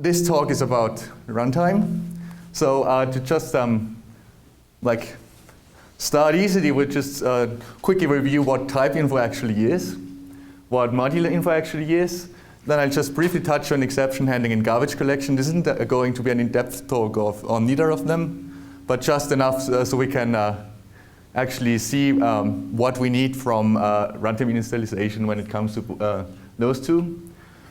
this talk is about runtime. So to just like start easily, we'll just quickly review what type info actually is, what modular info actually is. Then I'll just briefly touch on exception handling and garbage collection. This isn't going to be an in-depth talk on neither of them, but just enough so we can actually see what we need from runtime initialization when it comes to those two.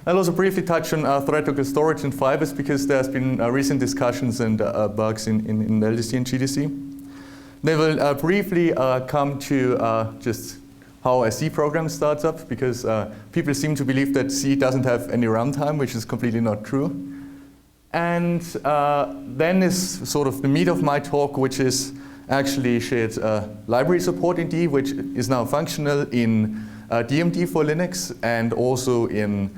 I'll also briefly touch on thread local storage and fibers because there's been recent discussions and bugs in LDC and GDC. Then we'll briefly come to just how a C program starts up, because people seem to believe that C doesn't have any runtime, which is completely not true. And then is sort of the meat of my talk, which is actually shared library support in D, which is now functional in DMD for Linux and also in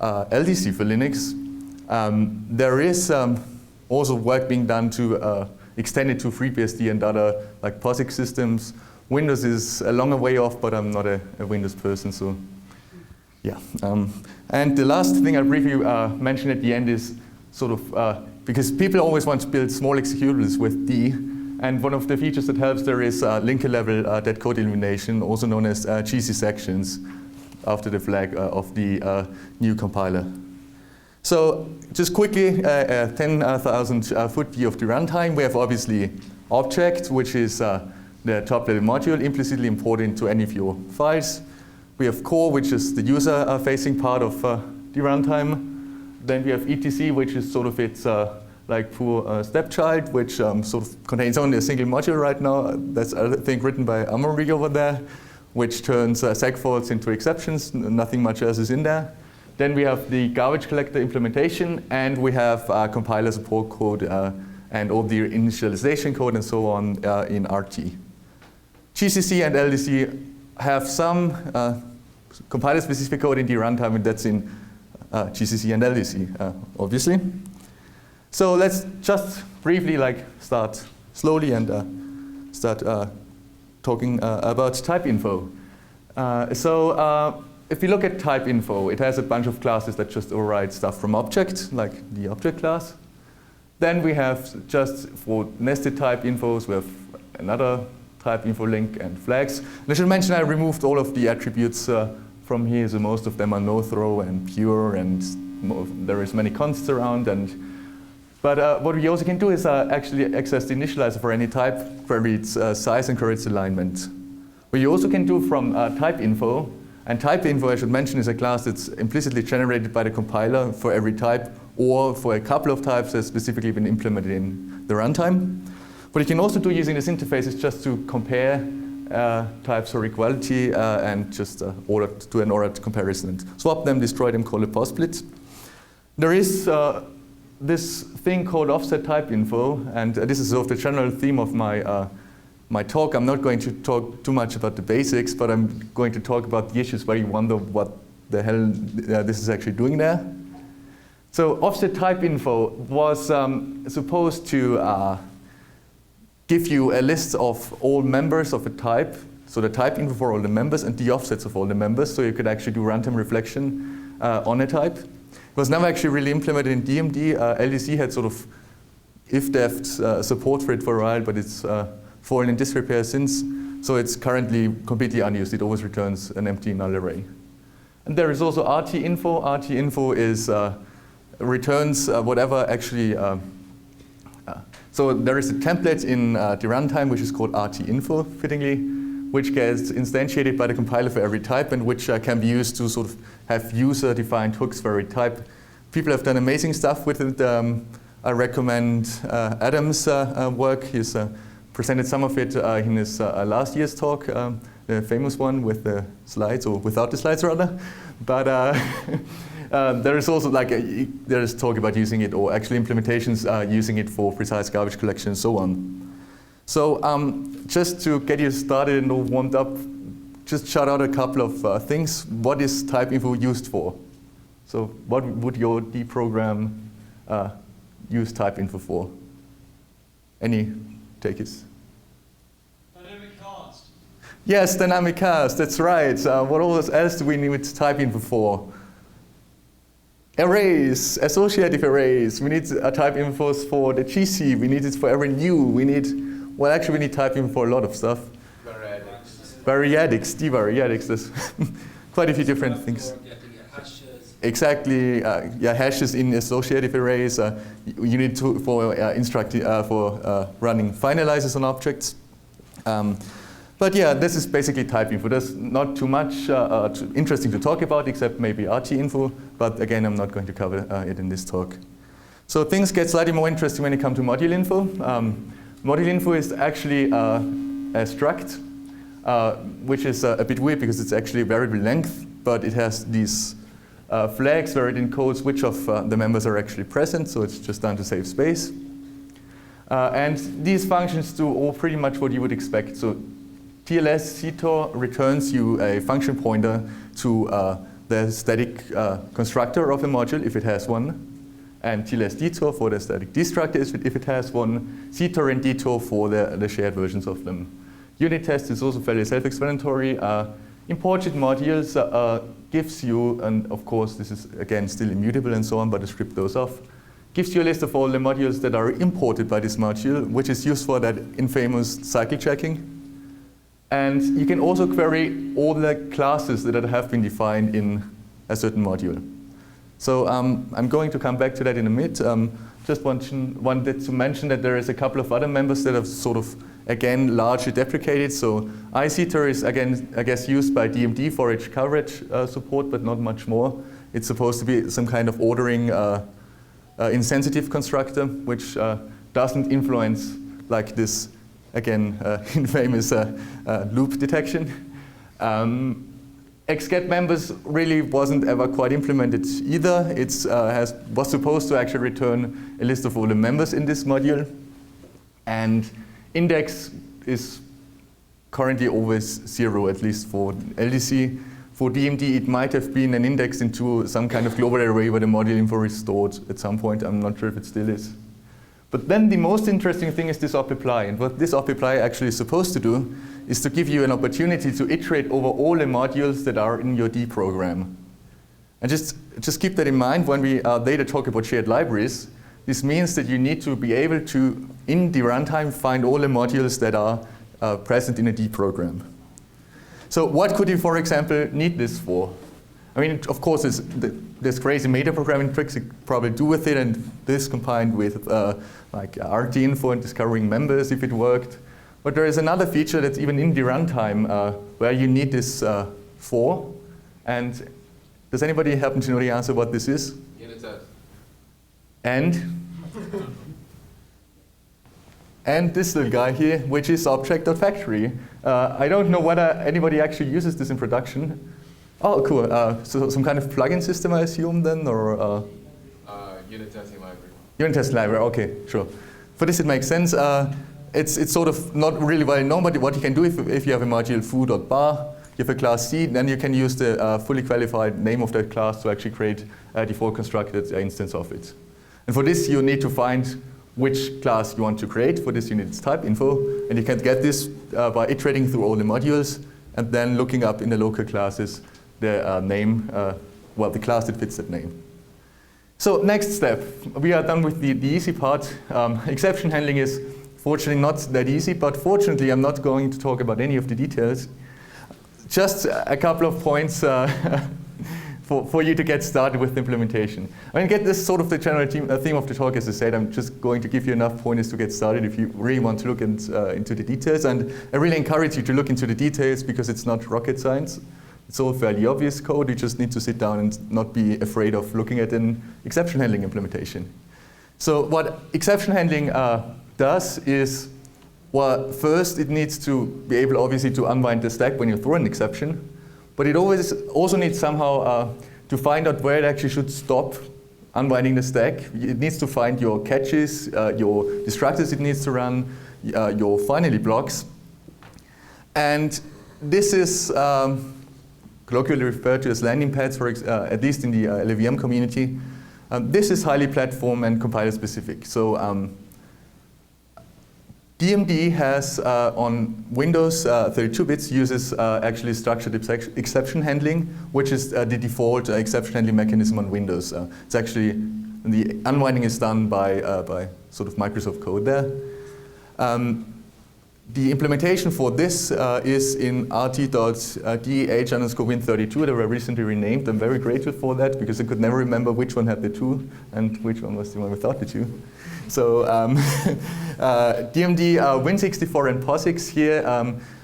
LDC for Linux. There is also work being done to extend it to FreeBSD and other like POSIX systems. Windows is a longer way off, but I'm not a Windows person, so yeah. And the last thing I'll briefly mention at the end is sort of, because people always want to build small executables with D, and one of the features that helps there is linker level dead code elimination, also known as GC sections, after the flag of the new compiler. So just quickly, 10,000 foot view of the runtime. We have obviously object, which is the top level module implicitly imported into any of your files. We have core, which is the user facing part of the runtime. Then we have etc, which is sort of its like poor stepchild, which sort of contains only a single module right now. That's I think written by Amory over there, which turns segfaults into exceptions. Nothing much else is in there. Then we have the garbage collector implementation, and we have compiler support code and all the initialization code and so on in RT. GCC and LDC have some compiler-specific code in the runtime, and that's in GCC and LDC, obviously. So let's just briefly start slowly and start talking about type info. If you look at type info, it has a bunch of classes that just override stuff from object, like the object class. Then we have just for nested type infos, we have another type info link and flags. And I should mention I removed all of the attributes from here, so most of them are no throw and pure, and there is many consts around. But what we also can do is actually access the initializer for any type, query its size and query its alignment. What you also can do from type info, and type info I should mention is a class that's implicitly generated by the compiler for every type, or for a couple of types that's specifically been implemented in the runtime. What you can also do using this interface is just to compare types for equality and just do an ordered comparison and swap them, destroy them, call it pos split. There is this thing called offset type info, and this is sort of the general theme of my talk. I'm not going to talk too much about the basics, but I'm going to talk about the issues where you wonder what the hell this is actually doing there. So offset type info was supposed to give you a list of all members of a type, so the type info for all the members and the offsets of all the members, so you could actually do runtime reflection on a type. It was never actually really implemented in DMD. LDC had sort of if-def support for it for a while, but it's fallen in disrepair since, so it's currently completely unused. It always returns an empty null array. And there is also RT info. RT info is returns whatever actually. So there is a template in the runtime which is called RT info, fittingly, which gets instantiated by the compiler for every type, and which can be used to sort of have user-defined hooks for every type. People have done amazing stuff with it. I recommend Adam's work. He's presented some of it in his last year's talk, the famous one with the slides, or without the slides rather. But there is also there is talk about using it, or actually implementations using it for precise garbage collection and so on. So just to get you started and all warmed up, just shout out a couple of things. What is type info used for? So what would your D program use type info for? Any takers? Dynamic cast. Yes, dynamic cast, that's right. What else do we need type info for? Arrays, associative arrays. We need type infos for the GC. We need it for every new. We need, well, actually, we need type info for a lot of stuff. Variadics, d-variadics. There's quite a few different things. Exactly. Yeah, hashes in associative arrays. You need to for running finalizers on objects. But yeah, this is basically type info. There's not too much interesting to talk about, except maybe RT info. But again, I'm not going to cover it in this talk. So things get slightly more interesting when it comes to module info. Module info is actually a struct, which is a bit weird because it's actually variable length, but it has these flags where it encodes which of the members are actually present. So it's just done to save space. And these functions do all pretty much what you would expect. So TLS CTOR returns you a function pointer to the static constructor of a module if it has one, and TLS DTOR for the static destructor if it has one, CTOR and DTOR for the shared versions of them. Unit test is also fairly self-explanatory. Imported modules gives you, and of course this is again still immutable and so on, but to strip those off, gives you a list of all the modules that are imported by this module, which is used for that infamous cycle checking. And you can also query all the classes that have been defined in a certain module. So I'm going to come back to that in a minute. Just wanted to mention that there is a couple of other members that have sort of, again, largely deprecated. So iCTOR is, again, I guess, used by DMD for its coverage support, but not much more. It's supposed to be some kind of ordering insensitive constructor, which doesn't influence like this, again, infamous loop detection. Xget members really wasn't ever quite implemented either. It was supposed to actually return a list of all the members in this module. And index is currently always 0, at least for LDC. For DMD, it might have been an index into some kind of global array where the module info is stored at some point. I'm not sure if it still is. But then the most interesting thing is this op apply. And what this op apply actually is supposed to do is to give you an opportunity to iterate over all the modules that are in your D program. And just keep that in mind when we later talk about shared libraries. This means that you need to be able to, in the runtime, find all the modules that are present in a D program. So what could you, for example, need this for? I mean, of course, there's crazy meta programming tricks you probably do with it, and this combined with like RT info and discovering members if it worked. But there is another feature that's even in the runtime where you need this for. And does anybody happen to know the answer what this is? Unit test. And this little guy here, which is object.factory. I don't know whether anybody actually uses this in production. Oh, cool. So some kind of plugin system, I assume, then, or? Unit testing library. Unit testing library, okay, sure. For this, it makes sense. It's sort of not really well known, but what you can do if you have a module foo.bar, you have a class C, then you can use the fully qualified name of that class to actually create a default constructed instance of it. And for this, you need to find which class you want to create. For this, you need its type info, and you can get this by iterating through all the modules and then looking up in the local classes the name, the class that fits that name. So next step, we are done with the easy part. Exception handling is fortunately not that easy, but fortunately I'm not going to talk about any of the details. Just a couple of points for you to get started with implementation. I mean, get this sort of the general theme of the talk, as I said. I'm just going to give you enough pointers to get started if you really want to look into the details. And I really encourage you to look into the details because it's not rocket science. It's all fairly obvious code. You just need to sit down and not be afraid of looking at an exception handling implementation. So what exception handling does is, well, first it needs to be able, obviously, to unwind the stack when you throw an exception. But it always also needs somehow to find out where it actually should stop unwinding the stack. It needs to find your catches, your destructors it needs to run, your finally blocks. And this is colloquially referred to as landing pads, at least in the LLVM community. This is highly platform and compiler specific. So DMD has on Windows 32 bits uses actually structured exception handling, which is the default exception handling mechanism on Windows. It's actually the unwinding is done by sort of Microsoft code there. The implementation for this is in rt.deh_win32. They were recently renamed. I'm very grateful for that because I could never remember which one had the 2 and which one was the one without the 2. So DMD Win64 and POSIX here,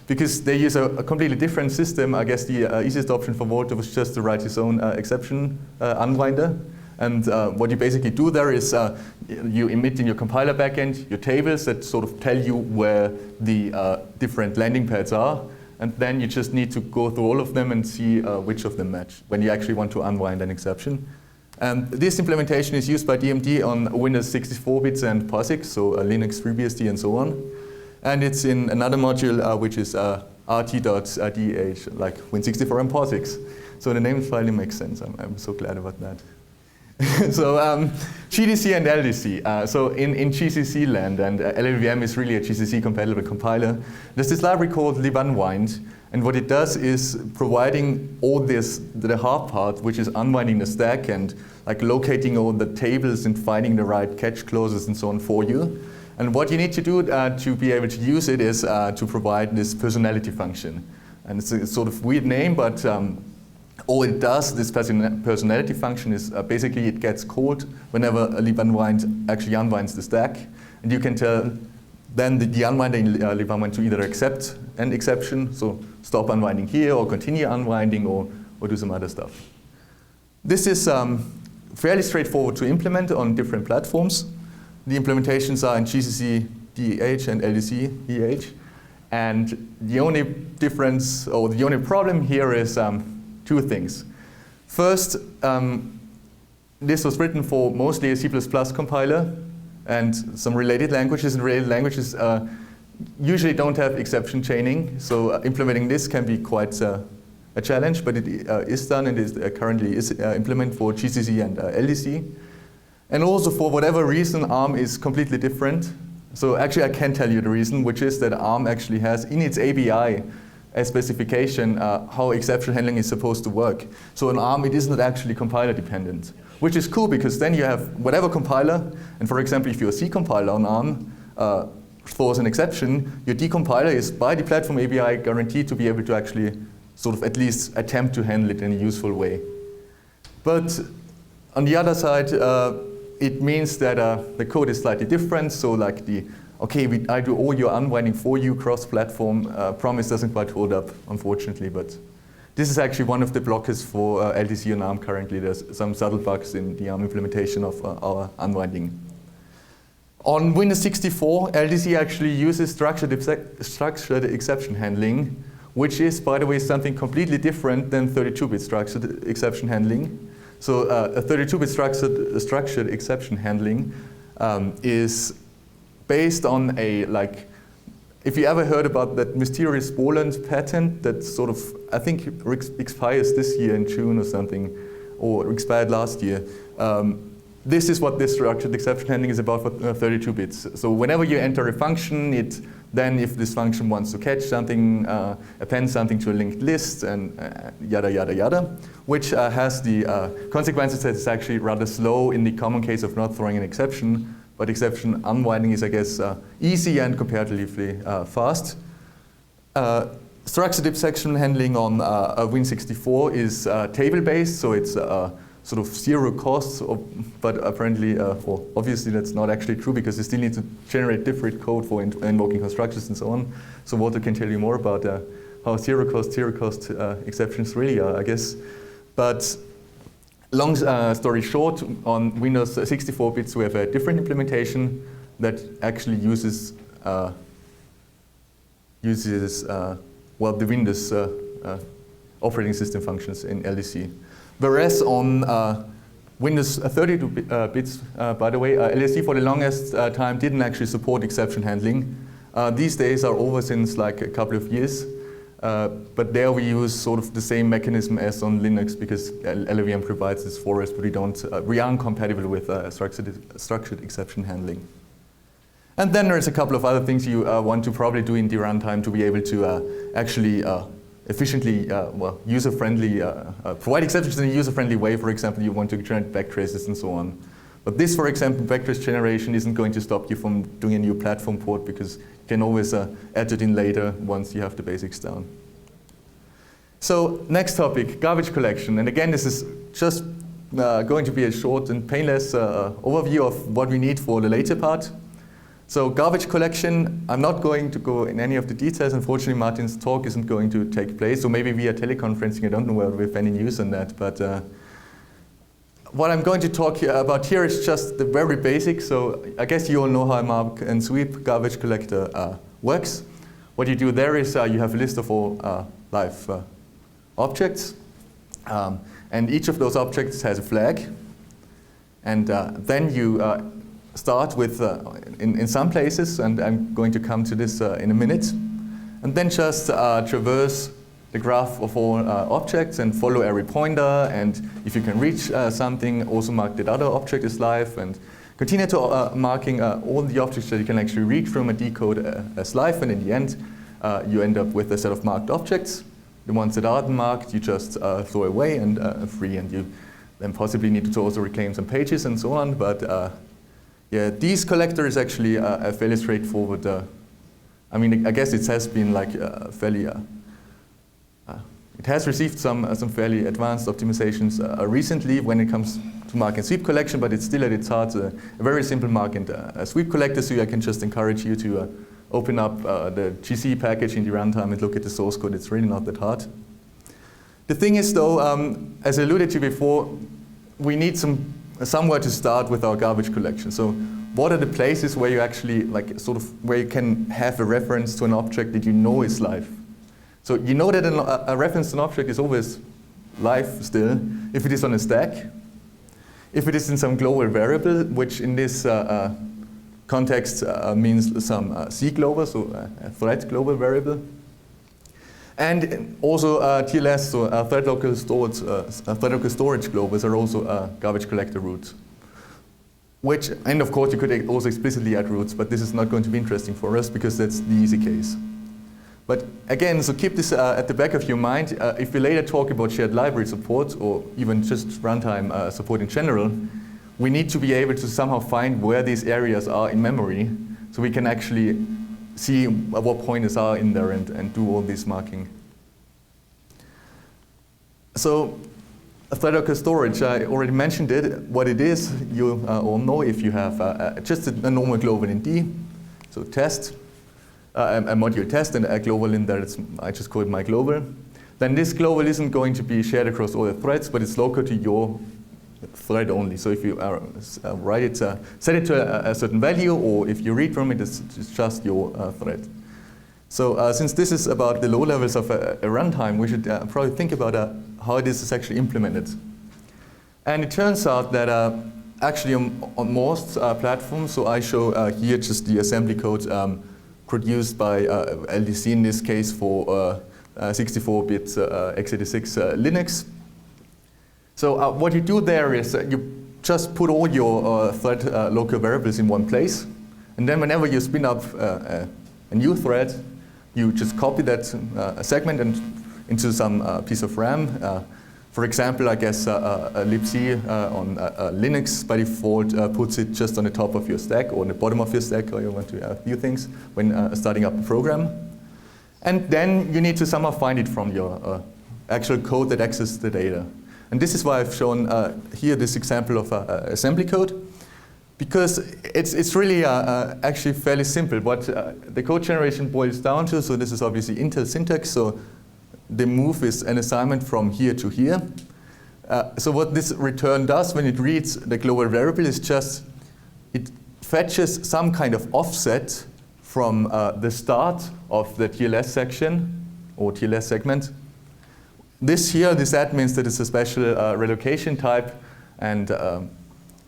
because they use a completely different system. I guess the easiest option for Walter was just to write his own exception unwinder. And what you basically do there is you emit in your compiler backend your tables that sort of tell you where the different landing pads are. And then you just need to go through all of them and see which of them match when you actually want to unwind an exception. And this implementation is used by DMD on Windows 64 bits and POSIX, so Linux, FreeBSD, and so on. And it's in another module which is rt.deh, like Win64 and POSIX. So the name finally makes sense. I'm so glad about that. So GDC and LDC. So in GCC land, and LLVM is really a GCC compatible compiler, there's this library called libunwind, and what it does is providing all this, the hard part, which is unwinding the stack and like locating all the tables and finding the right catch clauses and so on for you. And what you need to do to be able to use it is to provide this personality function. And it's a sort of weird name, but all it does, this personality function, is basically it gets called whenever a libunwind actually unwinds the stack. And you can tell then the unwinder in libunwind to either accept an exception, so stop unwinding here, or continue unwinding, or do some other stuff. This is fairly straightforward to implement on different platforms. The implementations are in GCC DEH and LDC DEH. And the only difference, or the only problem here is 2 things. First, this was written for mostly a C++ compiler and some related languages, and related languages usually don't have exception chaining, so implementing this can be quite a challenge, but it is done and is currently implemented for GCC and LDC. And also, for whatever reason, ARM is completely different. So actually I can tell you the reason, which is that ARM actually has in its ABI a specification how exception handling is supposed to work. So in ARM, it is not actually compiler dependent, which is cool because then you have whatever compiler, and for example, if you're a C compiler on ARM throws an exception, your decompiler is by the platform ABI guaranteed to be able to actually sort of at least attempt to handle it in a useful way. But on the other side, it means that the code is slightly different. So like I do all your unwinding for you cross-platform promise doesn't quite hold up, unfortunately. But this is actually one of the blockers for LDC on ARM currently. There's some subtle bugs in the ARM implementation of our unwinding. On Windows 64, LDC actually uses structured exception handling, which is, by the way, something completely different than 32-bit structured exception handling. So a 32-bit structured exception handling is based on if you ever heard about that mysterious Boland patent that sort of, I think, expires this year in June or something, or expired last year. This is what this structured exception handling is about for 32 bits. So whenever you enter a function, then if this function wants to catch something, append something to a linked list, and yada, yada, yada, which has the consequences that it's actually rather slow in the common case of not throwing an exception, but exception unwinding is, I guess, easy and comparatively fast. Structured exception handling on Win64 is table-based, so it's sort of zero costs, but apparently, obviously that's not actually true because you still need to generate different code for invoking constructors and so on. So Walter can tell you more about how zero cost exceptions really are, I guess. But long story short, on Windows 64 bits we have a different implementation that actually uses the Windows operating system functions in LDC. Whereas on Windows 32 bits, by the way, LDC for the longest time didn't actually support exception handling. These days are over since like a couple of years. But there we use sort of the same mechanism as on Linux because LLVM provides this for us, but we aren't compatible with structured exception handling. And then there's a couple of other things you want to probably do in the runtime to be able to actually efficiently, user-friendly, provide exceptions in a user-friendly way. For example, you want to generate backtraces and so on. But this, for example, backtrace generation isn't going to stop you from doing a new platform port because you can always add it in later once you have the basics down. So next topic, garbage collection. And again, this is just going to be a short and painless overview of what we need for the later part. So garbage collection, I'm not going to go in any of the details. Unfortunately, Martin's talk isn't going to take place, so maybe via teleconferencing. I don't know whether we have any news on that. But what I'm going to talk about here is just the very basics. So I guess you all know how a mark and sweep garbage collector works. What you do there is you have a list of all live objects. And each of those objects has a flag. And then you start with, in some places, and I'm going to come to this in a minute, and then just traverse the graph of all objects and follow every pointer, and if you can reach something, also mark that other object is live, and continue to marking all the objects that you can actually read from and decode as live, and in the end, you end up with a set of marked objects. The ones that aren't marked, you just throw away and free, and you then possibly need to also reclaim some pages and so on, but yeah, these collector is actually fairly straightforward. I mean, I guess it has been like fairly. It has received some fairly advanced optimizations recently when it comes to mark and sweep collection, but it's still at its heart a very simple mark and sweep collector. So I can just encourage you to open up the GC package in the runtime and look at the source code. It's really not that hard. The thing is, though, as I alluded to before, we need somewhere to start with our garbage collection. So what are the places where you actually, like, sort of, where you can have a reference to an object that you know is live? So you know that a reference to an object is always live still if it is on a stack, if it is in some global variable, which in this context means some C global, so a thread global variable. And also TLS, so thread local storage globals are also garbage collector roots. Which, and of course, you could also explicitly add roots, but this is not going to be interesting for us because that's the easy case. But again, so keep this at the back of your mind. If we later talk about shared library support or even just runtime support in general, we need to be able to somehow find where these areas are in memory so we can actually see what pointers are in there and do all this marking. So thread local storage, I already mentioned it. What it is, you all know if you have just a normal global in D, so test, a module test and a global in there, I just call it my global. Then this global isn't going to be shared across all the threads, but it's local to your thread only. So if you write it, set it to a certain value, or if you read from it, it's just your thread. So since this is about the low levels of a runtime, we should probably think about how this is actually implemented. And it turns out that actually on most platforms, so I show here just the assembly code produced by LDC in this case for 64-bit x86 Linux. So what you do there is you just put all your thread local variables in one place, and then whenever you spin up a new thread, you just copy that segment and into some piece of RAM. For example, I guess libc on Linux by default puts it just on the top of your stack or on the bottom of your stack, or you want to view things when starting up a program. And then you need to somehow find it from your actual code that accesses the data. And this is why I've shown here this example of assembly code, because it's really actually fairly simple. What the code generation boils down to, so this is obviously Intel syntax, so the move is an assignment from here to here. So what this return does when it reads the global variable is just, it fetches some kind of offset from the start of the TLS section or TLS segment. This add means that it's a special relocation type, and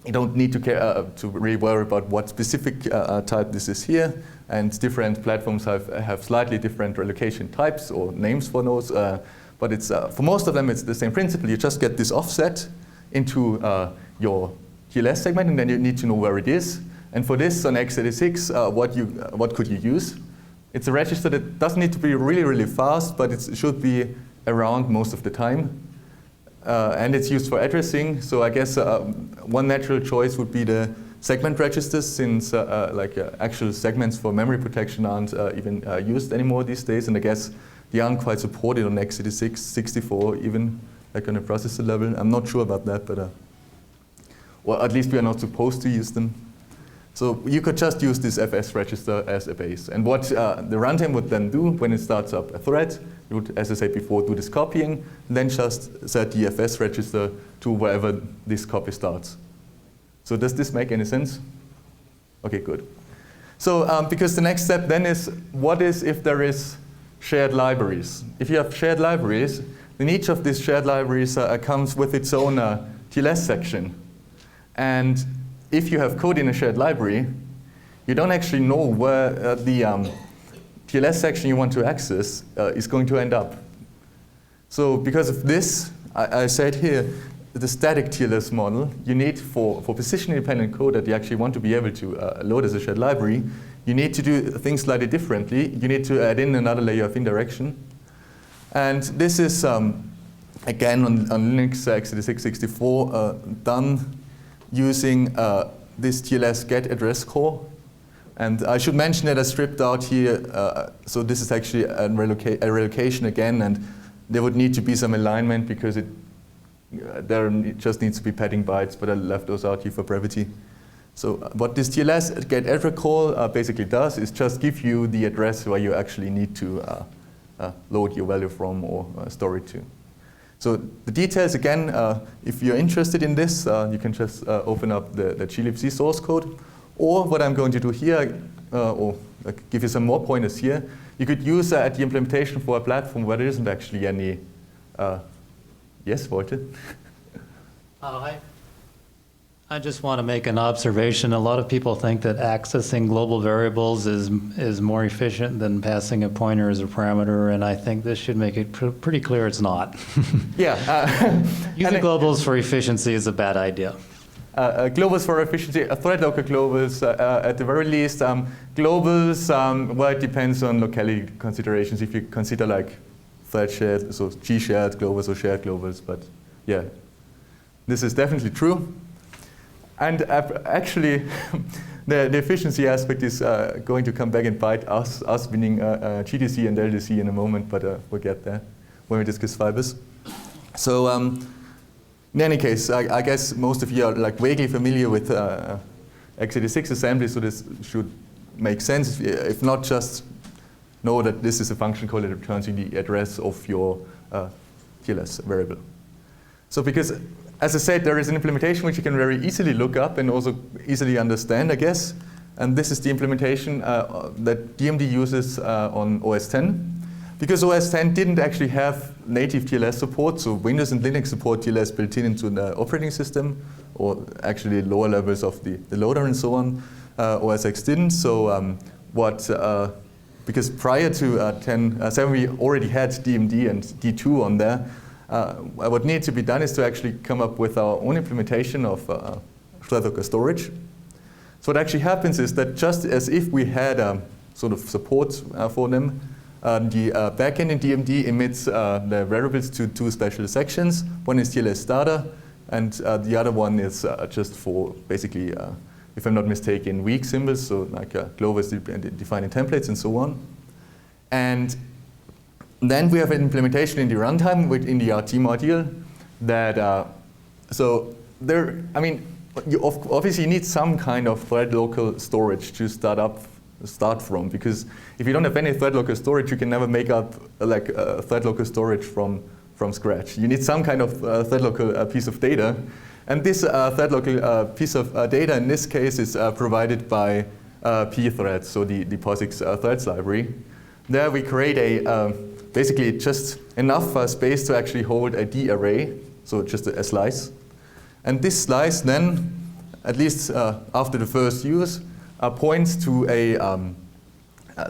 you don't need to care to really worry about what specific type this is here. And different platforms have slightly different relocation types or names for those, but it's for most of them it's the same principle. You just get this offset into your TLS segment, and then you need to know where it is. And for this on x86, what could you use? It's a register that doesn't need to be really, really fast, but it should be around most of the time. And it's used for addressing. So I guess one natural choice would be the segment registers, since actual segments for memory protection aren't even used anymore these days. And I guess they aren't quite supported on x86, 64, even like on a processor level. I'm not sure about that, but well, at least we are not supposed to use them. So you could just use this FS register as a base. And what the runtime would then do when it starts up a thread, it would, as I said before, do this copying, and then just set the FS register to wherever this copy starts. So does this make any sense? Okay, good. So because the next step then is, what is if there is shared libraries? If you have shared libraries, then each of these shared libraries comes with its own TLS section. And if you have code in a shared library, you don't actually know where the TLS section you want to access is going to end up. So because of this, I said here, the static TLS model, you need for position-independent code that you actually want to be able to load as a shared library, you need to do things slightly differently. You need to add in another layer of indirection. And this is, again, on Linux x86 64, done using this TLS get address call. And I should mention that I stripped out here, so this is actually a relocation again, and there would need to be some alignment because there just needs to be padding bytes, but I left those out here for brevity. So what this TLS get address call basically does is just give you the address where you actually need to load your value from or store it to. So the details, again, if you're interested in this, you can just open up the glibc source code. Or what I'm going to do here, or give you some more pointers here, you could use at the implementation for a platform where there isn't actually any. Yes, Walter? I just want to make an observation. A lot of people think that accessing global variables is more efficient than passing a pointer as a parameter, and I think this should make it pretty clear it's not. Yeah. Using globals for efficiency is a bad idea. Globals for efficiency, thread local globals at the very least. Globals, well, it depends on locality considerations. If you consider like thread shared, so G shared globals or shared globals, but yeah, this is definitely true. And actually, the efficiency aspect is going to come back and bite us meaning GDC and LDC in a moment, but we'll get there when we discuss fibers. So in any case, I guess most of you are like vaguely familiar with x86 assembly, so this should make sense. If not, just know that this is a function call that returns you the address of your TLS variable. So because, as I said, there is an implementation which you can very easily look up and also easily understand, I guess. And this is the implementation that DMD uses on OS X. Because OS X didn't actually have native TLS support, so Windows and Linux support TLS built in into the operating system, or actually lower levels of the loader and so on. OS X didn't, so because prior to 7 we already had DMD and D2 on there, what needs to be done is to actually come up with our own implementation of thread local storage. So what actually happens is that just as if we had sort of support for them, the backend in DMD emits the variables to two special sections. One is TLS starter, and the other one is just for basically, if I'm not mistaken, weak symbols, so like globals defining templates and so on. And then we have an implementation in the runtime in the RT module that, so there, I mean, you obviously need some kind of thread local storage to start from, because if you don't have any thread local storage, you can never make up like thread local storage from scratch. You need some kind of thread local piece of data, and this thread local piece of data in this case is provided by pthreads, so the POSIX threads library. There we create a basically just enough space to actually hold a D array, so just a slice. And this slice then, at least after the first use, points to a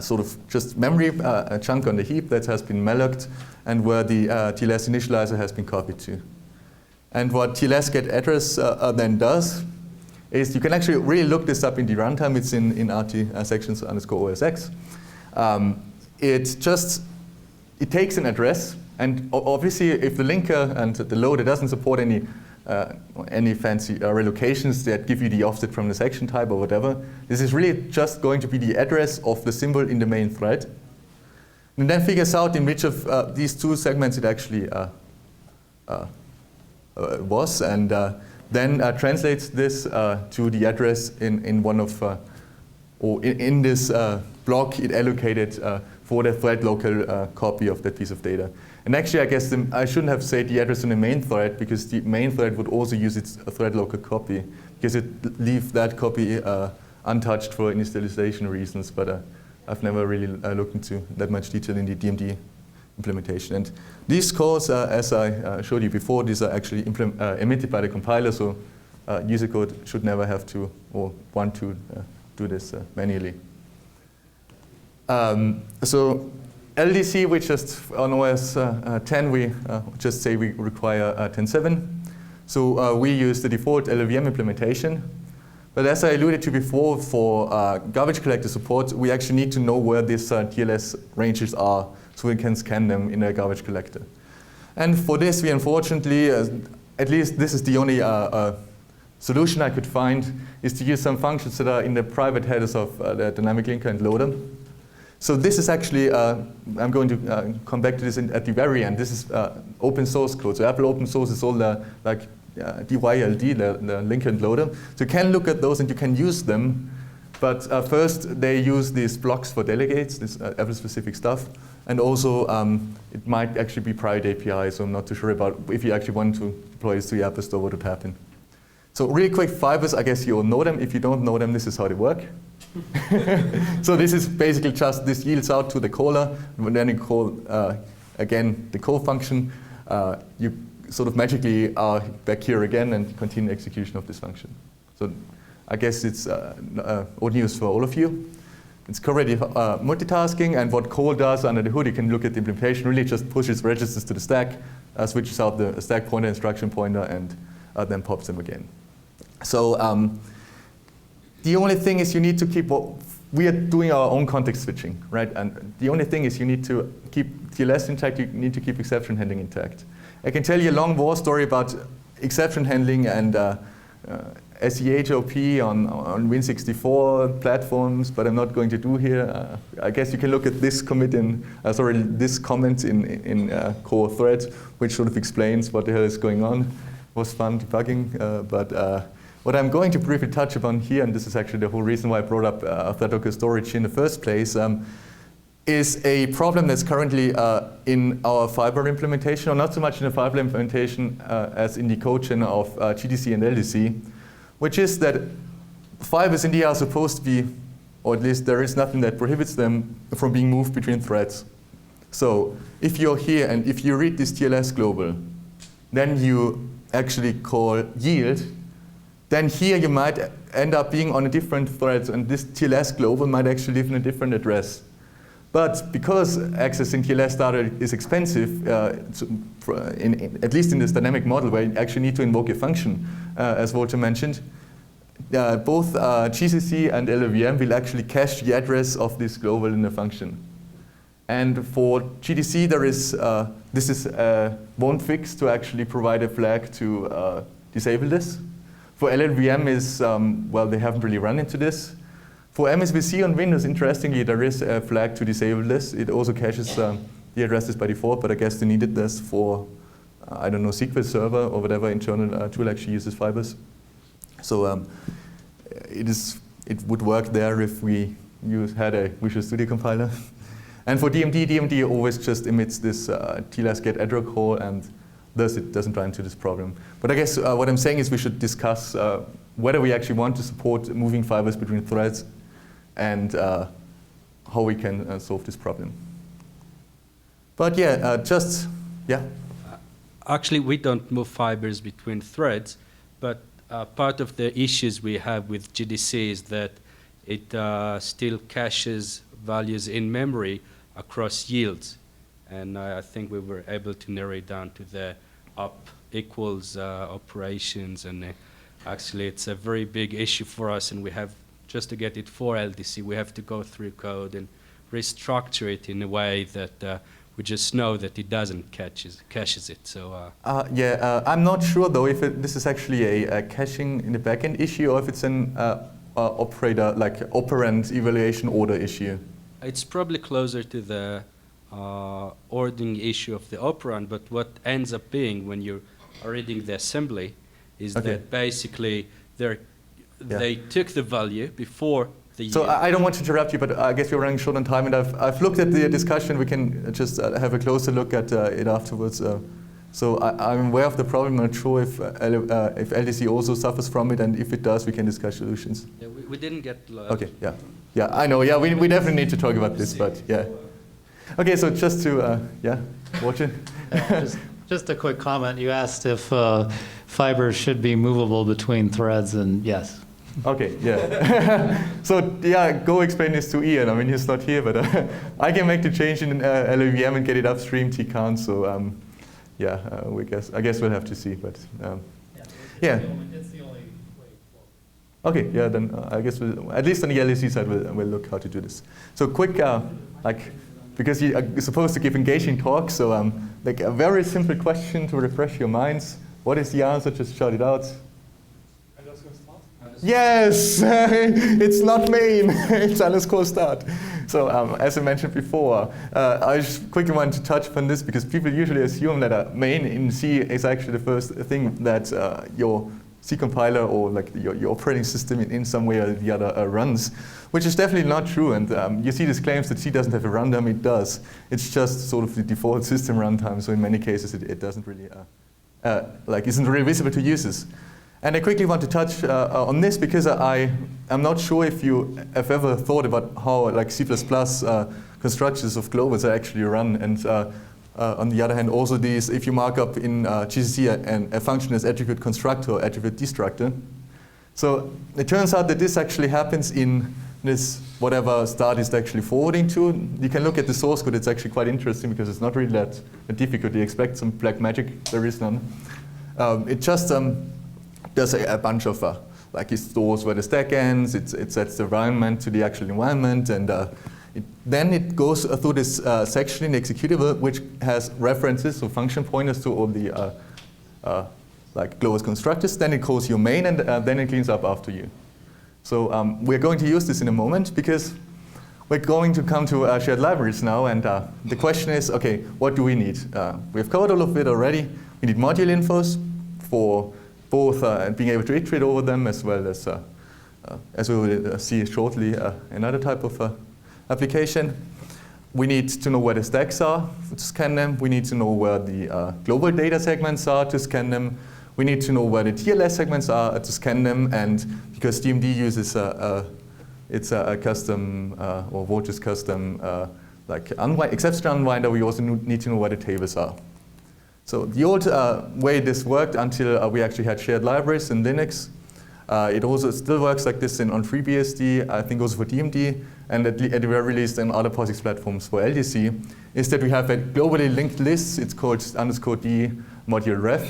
sort of just memory a chunk on the heap that has been malloced and where the TLS initializer has been copied to. And what TLS get address then does is you can actually really look this up in the runtime. It's in RT sections underscore OS X. It takes an address, and obviously if the linker and the loader doesn't support any fancy relocations that give you the offset from the section type or whatever, this is really just going to be the address of the symbol in the main thread. And then figures out in which of these two segments it actually was, and then translates this to the address in one of, or in this block it allocated for the thread local copy of that piece of data. And actually, I guess I shouldn't have said the address on the main thread, because the main thread would also use its thread local copy, because it leaves that copy untouched for initialization reasons. But I've never really looked into that much detail in the DMD implementation. And these calls, as I showed you before, these are actually emitted by the compiler, so user code should never have to or want to do this manually. So LDC, we just, on OS 10, we just say we require 10.7. So we use the default LLVM implementation. But as I alluded to before, for garbage collector support, we actually need to know where these TLS ranges are so we can scan them in a garbage collector. And for this, we unfortunately, at least this is the only solution I could find, is to use some functions that are in the private headers of the dynamic linker and loader. So this is actually, I'm going to come back to this at the very end. This is open source code. So Apple open source is all the DYLD, the linker and loader. So you can look at those and you can use them. But first, they use these blocks for delegates, this Apple-specific stuff. And also, it might actually be private API, so I'm not too sure about if you actually want to deploy this to the Apple Store, what would happen. So really quick, fibers, I guess you all know them. If you don't know them, this is how they work. So this is basically just, this yields out to the caller, and then you call, again, the call function. You sort of magically are back here again and continue execution of this function. So I guess it's old news for all of you. It's already multitasking, and what call does under the hood, you can look at the implementation, really just pushes registers to the stack, switches out the stack pointer, instruction pointer, and then pops them again. So the only thing is you need to keep, we are doing our own context switching, right? And the only thing is you need to keep TLS intact, you need to keep exception handling intact. I can tell you a long war story about exception handling and SEHOP on Win64 platforms, but I'm not going to do here. I guess you can look at this commit in, this comment in core thread, which sort of explains what the hell is going on. It was fun debugging, but what I'm going to briefly touch upon here, and this is actually the whole reason why I brought up thread local storage in the first place, is a problem that's currently in our fiber implementation, or not so much in the fiber implementation as in the code chain of GDC and LDC, which is that fibers indeed are supposed to be, or at least there is nothing that prohibits them from being moved between threads. So if you're here and if you read this TLS global, then you actually call yield, then here you might end up being on a different thread, and this TLS global might actually live in a different address. But because accessing TLS data is expensive, at least in this dynamic model where you actually need to invoke a function, as Walter mentioned, both GCC and LLVM will actually cache the address of this global in the function. And for GDC, there is, this is one fix to actually provide a flag to disable this. For LLVM is, well, they haven't really run into this. For MSVC on Windows, interestingly, there is a flag to disable this. It also caches the addresses by default, but I guess they needed this for, I don't know, SQL Server or whatever internal tool actually uses fibers. So it would work there if we had a Visual Studio compiler. And for DMD always just emits this TLS get address call, and thus it doesn't run into this problem. But I guess what I'm saying is we should discuss whether we actually want to support moving fibers between threads and how we can solve this problem. But yeah, Actually, we don't move fibers between threads, but part of the issues we have with GDC is that it still caches values in memory across yields. And I think we were able to narrow it down to the up equals operations and Actually, it's a very big issue for us, and we have, just to get it for LDC, we have to go through code and restructure it in a way that we just know that it doesn't caches it. So I'm not sure though if this is actually a caching in the backend issue or if it's an operator, like operand evaluation order issue. it's probably closer to the ordering issue of the operand, but what ends up being when you're reading the assembly is that basically they took the value before the. So I don't want to interrupt you, but I guess we're running short on time, and I've looked at the discussion. We can just have a closer look at it afterwards. So I'm aware of the problem. I'm not sure if LDC also suffers from it, and if it does, we can discuss solutions. Yeah, we didn't get. Okay. Yeah. I know. Yeah, we definitely need to talk about this, but yeah. Okay. So just to watch it. Just a quick comment. You asked if fibers should be movable between threads, and yes. Okay, yeah. So yeah, go explain this to Ian. I mean, he's not here, but I can make the change in LLVM and get it upstream. He can't, so I guess we'll have to see. But yeah. It's the only way. Okay, yeah. Then I guess we'll, at least on the LDC side, we'll look how to do this. So quick, because you're supposed to give engaging talks, so like a very simple question to refresh your minds. What is the answer? Just shout it out. Yes, it's not main, it's underscore start. So as I mentioned before, I just quickly want to touch upon this because people usually assume that a main in C is actually the first thing that your C compiler or like your operating system in some way or the other runs, which is definitely not true. And you see these claims that C doesn't have a runtime. It does. It's just sort of the default system runtime. So in many cases, it doesn't really isn't really visible to users. And I quickly want to touch on this because I'm not sure if you have ever thought about how like C++ constructors of globals are actually run. And on the other hand, also these, if you mark up in GCC a function as attribute constructor or attribute destructor. So it turns out that this actually happens in this whatever start is actually forwarding to. You can look at the source code. It's actually quite interesting because it's not really that difficult. You expect some black magic. There is none. It just does a bunch of it stores where the stack ends, it sets the environment to the actual environment, and then it goes through this section in the executable which has references, so function pointers to all the global constructors. Then it calls your main, and then it cleans up after you. So we're going to use this in a moment because we're going to come to shared libraries now, and the question is, okay, what do we need? We've covered all of it already. We need module infos for both being able to iterate over them as well as we will see shortly, another type of application. We need to know where the stacks are to scan them. We need to know where the global data segments are to scan them. We need to know where the TLS segments are to scan them. And because DMD uses it's a custom or Vultre's custom exception unwinder, we also need to know where the tables are. So the old way this worked until we actually had shared libraries in Linux. It also still works like this on FreeBSD, I think also for DMD, and at the very least in other POSIX platforms for LDC, is that we have a globally linked list. It's called _d module ref,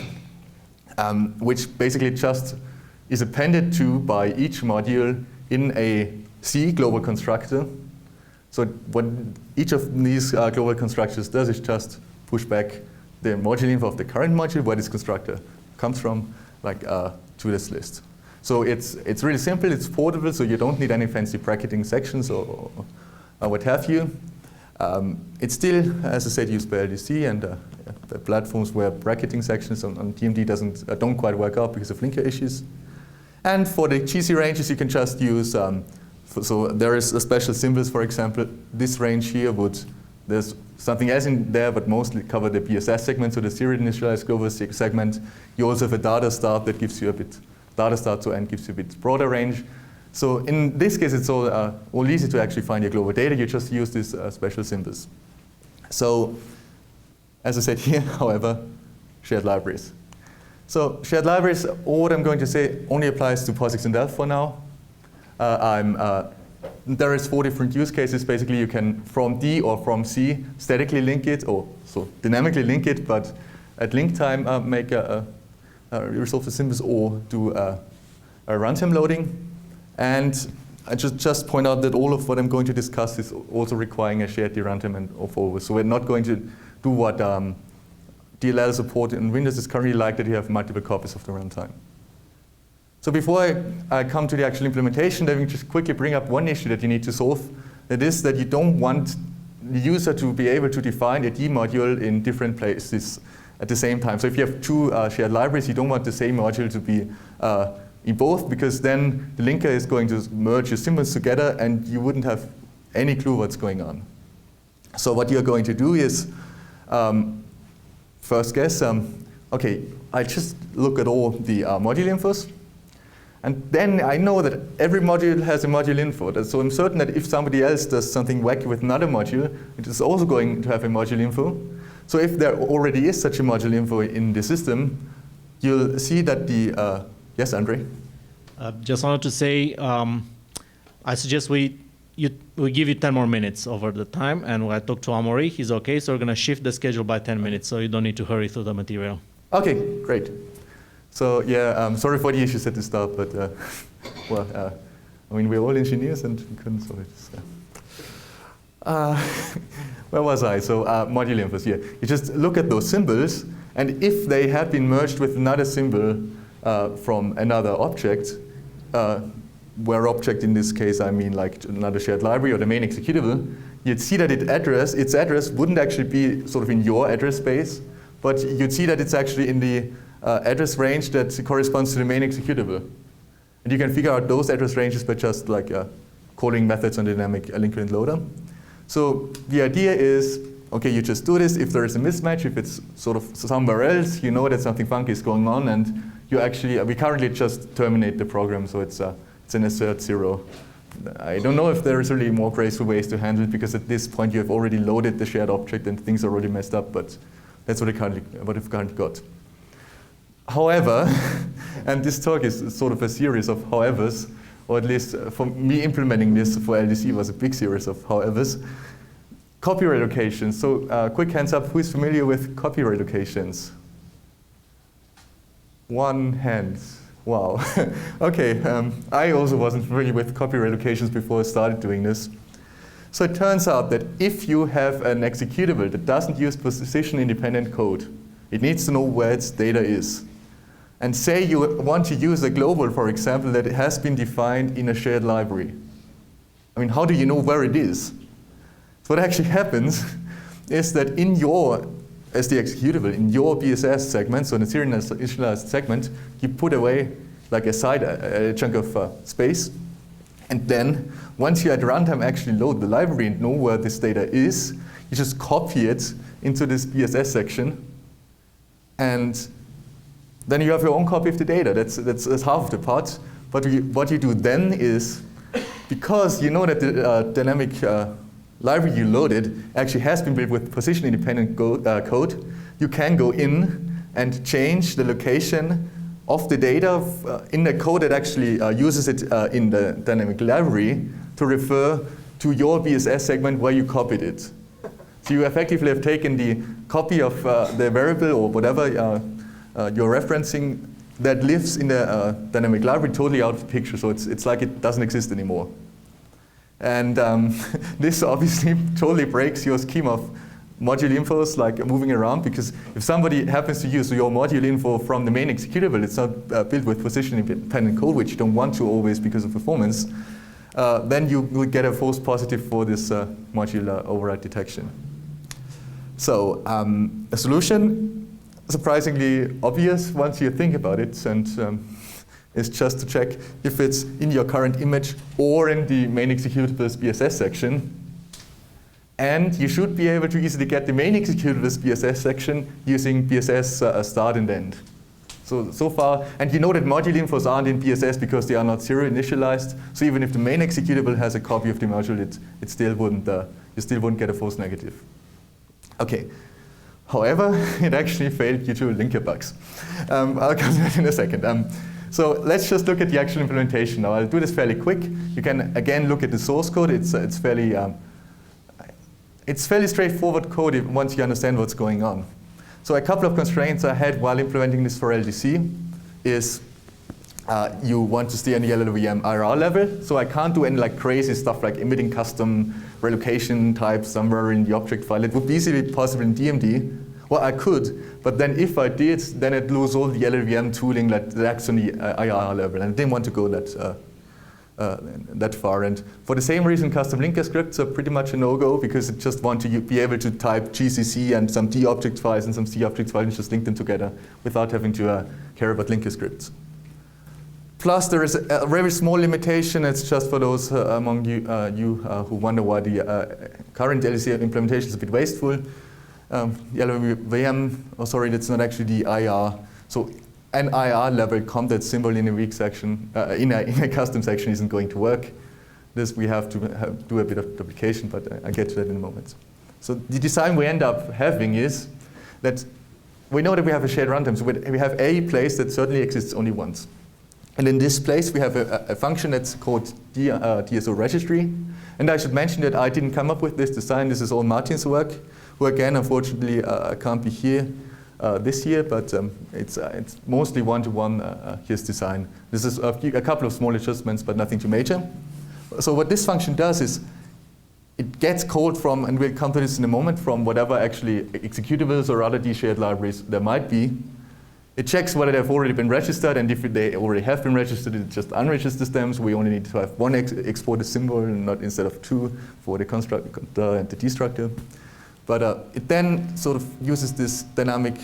which basically just is appended to by each module in a C global constructor. So what each of these global constructors does is just push back the module info of the current module where this constructor comes from, to this list. So it's really simple, it's portable, so you don't need any fancy bracketing sections or what have you. It's still, as I said, used by LDC, and the platforms where bracketing sections on DMD don't quite work out because of linker issues. And for the GC ranges, you can just use, so there is a special symbols, for example, this range here there's something else in there, but mostly cover the BSS segment, so the serial initialized global segment. You also have a data start that gives you a bit, data start to end gives you a bit broader range. So in this case, it's all easy to actually find your global data. You just use these special symbols. So as I said here, however, shared libraries. So shared libraries, all what I'm going to say only applies to POSIX and Delft for now. There is 4 different use cases. Basically, you can, from D or from C, statically link it, or so dynamically link it, but at link time resolve the symbols, or do runtime loading. And I just point out that all of what I'm going to discuss is also requiring a shared runtime and of over. So we're not going to do what DLL support in Windows is currently like, that you have multiple copies of the runtime. So before I come to the actual implementation, let me just quickly bring up one issue that you need to solve. That is that you don't want the user to be able to define a D module in different places at the same time. So if you have two shared libraries, you don't want the same module to be in both, because then the linker is going to merge your symbols together and you wouldn't have any clue what's going on. So what you're going to do is, first guess, okay, I just look at all the module infos. And then I know that every module has a module info. So I'm certain that if somebody else does something wacky with another module, it is also going to have a module info. So if there already is such a module info in the system, you'll see that the, yes, Andre? Just wanted to say, I suggest we give you 10 more minutes over the time, and when I talk to Amaury, he's okay, so we're gonna shift the schedule by 10 minutes, so you don't need to hurry through the material. Okay, great. So yeah, sorry for the issues at the start, but well, I mean, we're all engineers and we couldn't solve it. So. Where was I? So module infos, yeah. You just look at those symbols, and if they have been merged with another symbol from another object, where object in this case I mean like another shared library or the main executable, you'd see that its address wouldn't actually be sort of in your address space, but you'd see that it's actually in the address range that corresponds to the main executable. And you can figure out those address ranges by just like calling methods on the dynamic linker and loader. So the idea is, okay, you just do this. If there is a mismatch, if it's sort of somewhere else, you know that something funky is going on, and you actually, we currently just terminate the program, so it's an assert 0. I don't know if there is really more graceful ways to handle it, because at this point you have already loaded the shared object and things are already messed up, but that's what we've currently got. However, and this talk is sort of a series of howevers, or at least for me implementing this for LDC was a big series of howevers. Copy relocations. So quick hands up, who is familiar with copy relocations? One hand. Wow. Okay, I also wasn't familiar with copy relocations before I started doing this. So it turns out that if you have an executable that doesn't use position-independent code, it needs to know where its data is. And say you want to use a global, for example, that has been defined in a shared library. I mean, how do you know where it is? So what actually happens is that in your SD executable, in your BSS segment, so in a serialized segment, you put away like a chunk of space. And then once you at runtime actually load the library and know where this data is, you just copy it into this BSS section. And then you have your own copy of the data. That's half of the part. But what you do then is, because you know that the dynamic library you loaded actually has been built with position-independent code, you can go in and change the location of the data in the code that actually uses it in the dynamic library to refer to your BSS segment where you copied it. So you effectively have taken the copy of the variable or whatever you're referencing that lives in the dynamic library totally out of the picture. So it's like it doesn't exist anymore. And this obviously totally breaks your scheme of module infos, like moving around, because if somebody happens to use your module info from the main executable, it's not built with position-independent code, which you don't want to always because of performance, then you will get a false positive for this module override detection. So a solution, surprisingly obvious once you think about it, and is just to check if it's in your current image or in the main executable's BSS section. And you should be able to easily get the main executable's BSS section using BSS start and end. So far, and you know that module infos aren't in BSS because they are not zero initialized. So even if the main executable has a copy of the module, it still wouldn't, you still wouldn't get a false negative. Okay. However, it actually failed due to linker bugs. I'll come to that in a second. So let's just look at the actual implementation. Now I'll do this fairly quick. You can again look at the source code. It's fairly straightforward code once you understand what's going on. So a couple of constraints I had while implementing this for LDC is you want to stay on the LLVM IRR level. So I can't do any like crazy stuff like emitting custom relocation types somewhere in the object file. It would be easily possible in DMD. Well, I could, but then if I did, then I'd lose all the LLVM tooling that's on the IRR level, and I didn't want to go that far. And for the same reason, custom linker scripts are pretty much a no-go, because it just want to be able to type GCC and some D-object files and some C-object files and just link them together without having to care about linker scripts. Plus, there is a very small limitation. It's just for those among you who wonder why the current LDC implementation is a bit wasteful. The LLVM, that's not actually the IR. So an IR level content symbol in a weak section, in a custom section isn't going to work. This we have to do a bit of duplication, but I'll get to that in a moment. So the design we end up having is that we know that we have a shared runtime. So we have a place that certainly exists only once. And in this place, we have a function that's called DSO registry. And I should mention that I didn't come up with this design. This is all Martin's work, who again, unfortunately, can't be here this year, but it's mostly one-to-one his design. This is a couple of small adjustments, but nothing too major. So what this function does is it gets called from, and we'll come to this in a moment, from whatever actually executables or other D-shared libraries there might be. It checks whether they've already been registered, and if they already have been registered, it just unregisters them. So we only need to have one exported symbol, and not instead of two for the constructor and the destructor. But it then sort of uses this dynamic,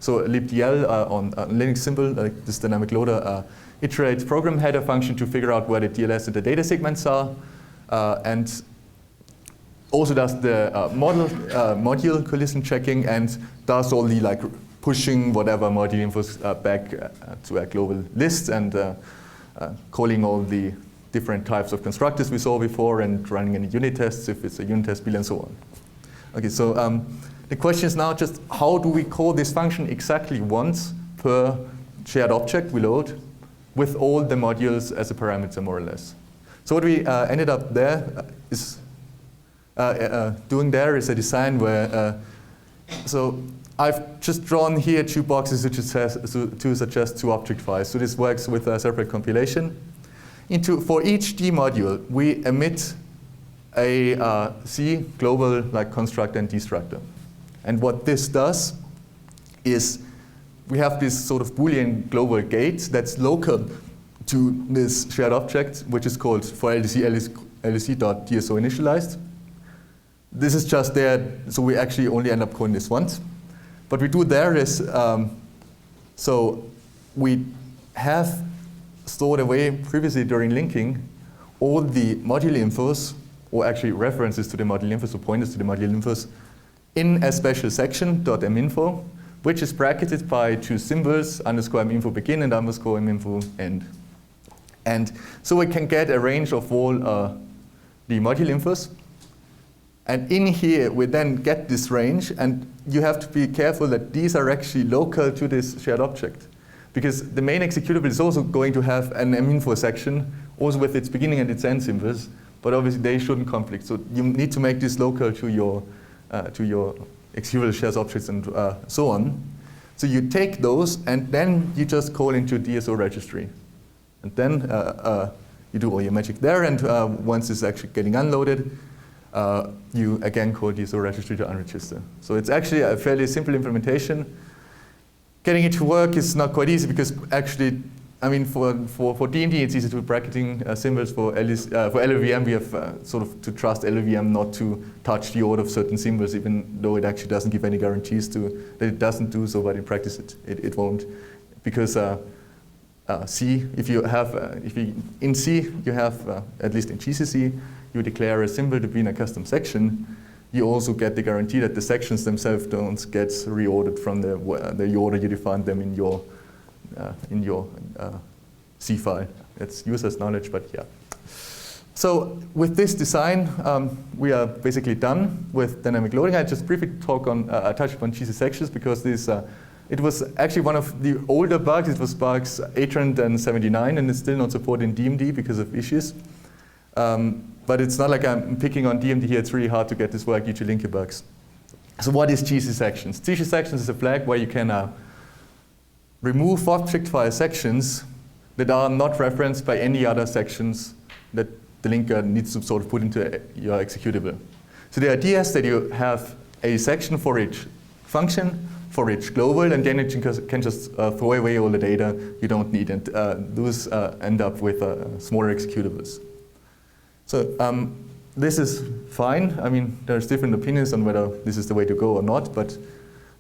so libdl on Linux symbol, like this dynamic loader, iterates program header function to figure out where the DLS and the data segments are, and also does the module collision checking, and does all the like pushing whatever module infos back to a global list, and calling all the different types of constructors we saw before, and running any unit tests if it's a unit test build, and so on. Okay, so the question is now just how do we call this function exactly once per shared object we load with all the modules as a parameter, more or less. So what we ended up there is doing there is a design where, so I've just drawn here two boxes to suggest two object files. So this works with a separate compilation. For each D module, we emit a C global like constructor and destructor. And what this does is we have this sort of Boolean global gate that's local to this shared object, which is called for LDC LDC.DSO initialized. This is just there, so we actually only end up calling this once. What we do there is, so we have stored away previously during linking all the module infos, or actually references to the module infos, or pointers to the module infos, in a special section, .minfo, which is bracketed by two symbols, _minfo begin and _minfo end. And so we can get a range of all the module infos. And in here, we then get this range, and you have to be careful that these are actually local to this shared object. Because the main executable is also going to have an minfo section, also with its beginning and its end symbols, but obviously they shouldn't conflict. So you need to make this local to your executable shares objects and so on. So you take those, and then you just call into DSO registry. And then you do all your magic there, and once it's actually getting unloaded, you again call DSO registry to unregister. So it's actually a fairly simple implementation. Getting it to work is not quite easy, because actually, I mean, for DMD, it's easy to do bracketing symbols. For LLVM, we have sort of to trust LLVM not to touch the order of certain symbols, even though it actually doesn't give any guarantees that it doesn't do so, but in practice it won't. Because C, in C, you have, at least in GCC, you declare a symbol to be in a custom section. You also get the guarantee that the sections themselves don't get reordered from the order you defined them in your C file. It's user's knowledge, but yeah. So with this design, we are basically done with dynamic loading. I just briefly touch upon GC sections, because this it was actually one of the older bugs. It was bugs 879, and it's still not supported in DMD because of issues. But it's not like I'm picking on DMD here. It's really hard to get this work due to linker bugs. So what is GC sections? GC sections is a flag where you can remove object file sections that are not referenced by any other sections that the linker needs to sort of put into your executable. So the idea is that you have a section for each function, for each global, and then it can just throw away all the data you don't need, and those end up with smaller executables. So this is fine. I mean, there's different opinions on whether this is the way to go or not, but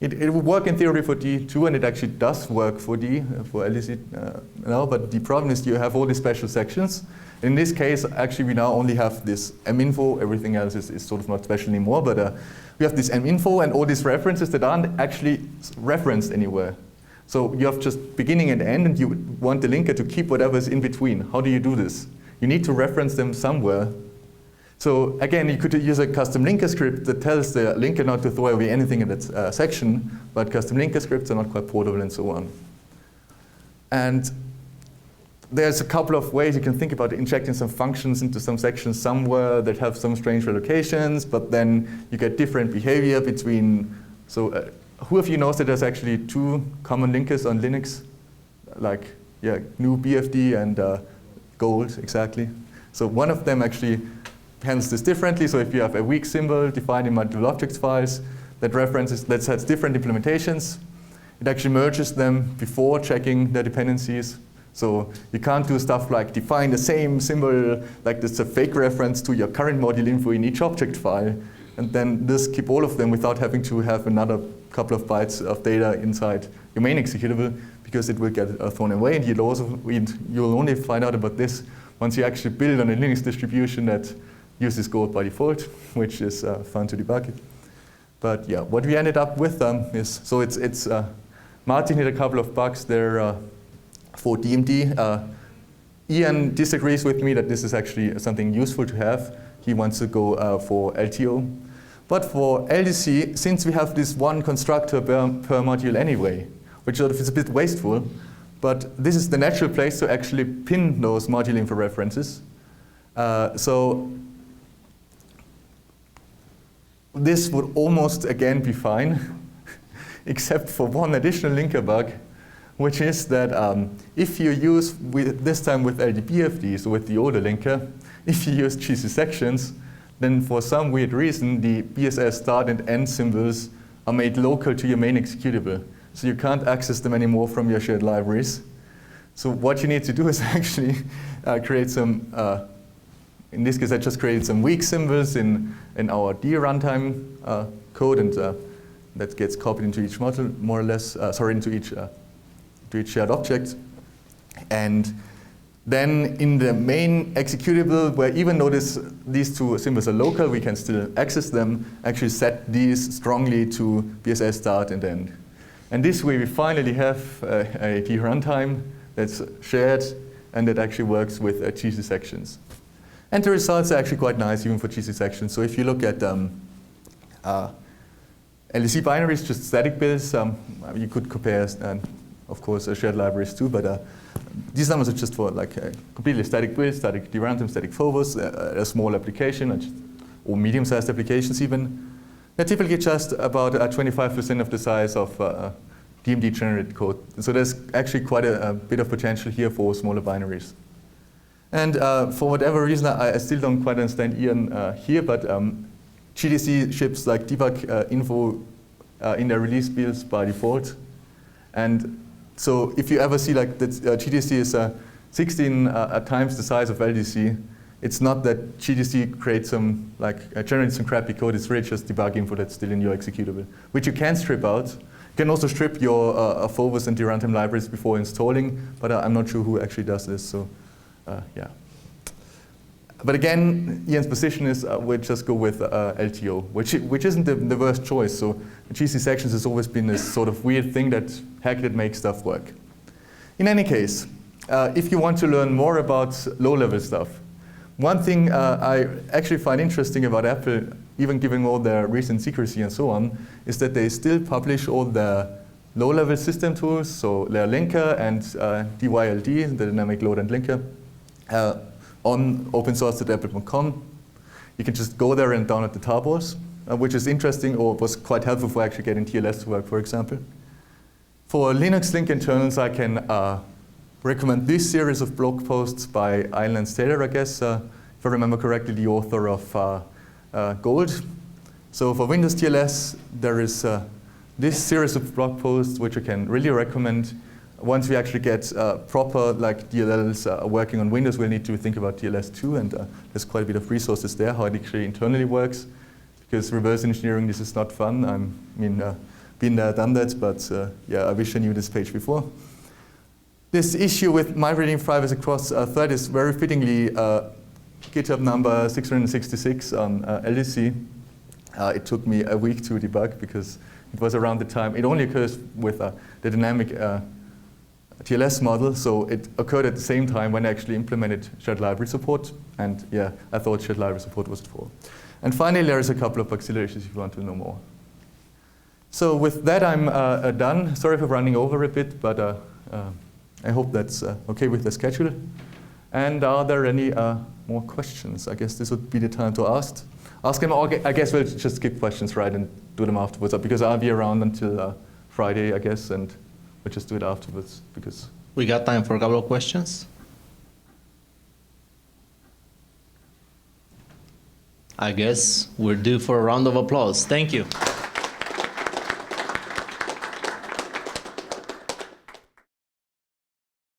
it would work in theory for D too, and it actually does work for D, for LDC now, but the problem is you have all these special sections. In this case, actually, we now only have this minfo. Everything else is sort of not special anymore, but we have this minfo and all these references that aren't actually referenced anywhere. So you have just beginning and end, and you want the linker to keep whatever's in between. How do you do this? You need to reference them somewhere. So again, you could use a custom linker script that tells the linker not to throw away anything in that section, but custom linker scripts are not quite portable and so on. And there's a couple of ways you can think about injecting some functions into some sections somewhere that have some strange relocations, but then you get different behavior between. So who of you knows that there's actually two common linkers on Linux? Like, yeah, GNU BFD and Gold, exactly. So one of them actually handles this differently. So if you have a weak symbol defined in multiple objects files that has different implementations, it actually merges them before checking their dependencies. So you can't do stuff like define the same symbol, like it's a fake reference to your current module info in each object file, and then just keep all of them without having to have another couple of bytes of data inside your main executable, because it will get thrown away. And you'll only find out about this once you actually build on a Linux distribution that uses Gold by default, which is fun to debug. But yeah, what we ended up with is, so it's Martin hit a couple of bugs there. For DMD, Ian disagrees with me that this is actually something useful to have. He wants to go for LTO. But for LDC, since we have this one constructor per module anyway, which sort of is a bit wasteful, but this is the natural place to actually pin those module info references. So this would almost again be fine, except for one additional linker bug, which is that if you use, this time with LDBFD, so with the older linker, if you use GC sections, then for some weird reason, the BSS start and end symbols are made local to your main executable. So you can't access them anymore from your shared libraries. So what you need to do is actually create some, in this case, I just created some weak symbols in our D runtime code, and that gets copied into each module, more or less, into each shared object. And then in the main executable, where even though these two symbols are local, we can still access them, actually set these strongly to BSS start and end. And this way we finally have a D runtime that's shared and that actually works with GC sections. And the results are actually quite nice even for GC sections. So if you look at LDC binaries, just static builds, you could compare of course, shared libraries too, but these numbers are just for like a completely static build, static D runtime, static Phobos, a small application, or medium-sized applications even. They're typically just about 25% of the size of DMD generated code. So there's actually quite a bit of potential here for smaller binaries. And for whatever reason, I still don't quite understand Ian here, but GDC ships like debug info in their release builds by default. And so if you ever see like that GDC is 16 times the size of LDC, it's not that GDC creates some, generates some crappy code, it's really just debug info that's still in your executable, which you can strip out. You can also strip your Phobos and the runtime libraries before installing, but I'm not sure who actually does this, so yeah. But again, Ian's position is we'll just go with LTO, which isn't the worst choice. So GC sections has always been this sort of weird thing that makes stuff work. In any case, if you want to learn more about low-level stuff, one thing I actually find interesting about Apple, even given all their recent secrecy and so on, is that they still publish all their low-level system tools, so their linker and DYLD, the dynamic load and linker, on opensource.apple.com. You can just go there and download the tarbors, which is interesting or was quite helpful for actually getting TLS to work, for example. For Linux link internals, I can recommend this series of blog posts by Island Taylor, I guess, if I remember correctly, the author of Gold. So for Windows TLS, there is this series of blog posts which I can really recommend. Once we actually get proper like DLLs working on Windows, we'll need to think about TLS too, and there's quite a bit of resources there, how it actually internally works. Because reverse engineering, this is not fun. Been there, done that, but yeah, I wish I knew this page before. This issue with migrating fibers across thread is very fittingly GitHub number 666 on LDC. It took me a week to debug because it was around the time, it only occurs with the dynamic TLS model, so it occurred at the same time when I actually implemented shared library support, and yeah, I thought shared library support was for. And finally, there is a couple of auxiliaries if you want to know more. So with that, I'm done. Sorry for running over a bit, but I hope that's okay with the schedule. And are there any more questions? I guess this would be the time to ask them. I guess we'll just skip questions, right, and do them afterwards, because I'll be around until Friday, I guess, and we'll just do it afterwards, because... We got time for a couple of questions. I guess we're due for a round of applause. Thank you.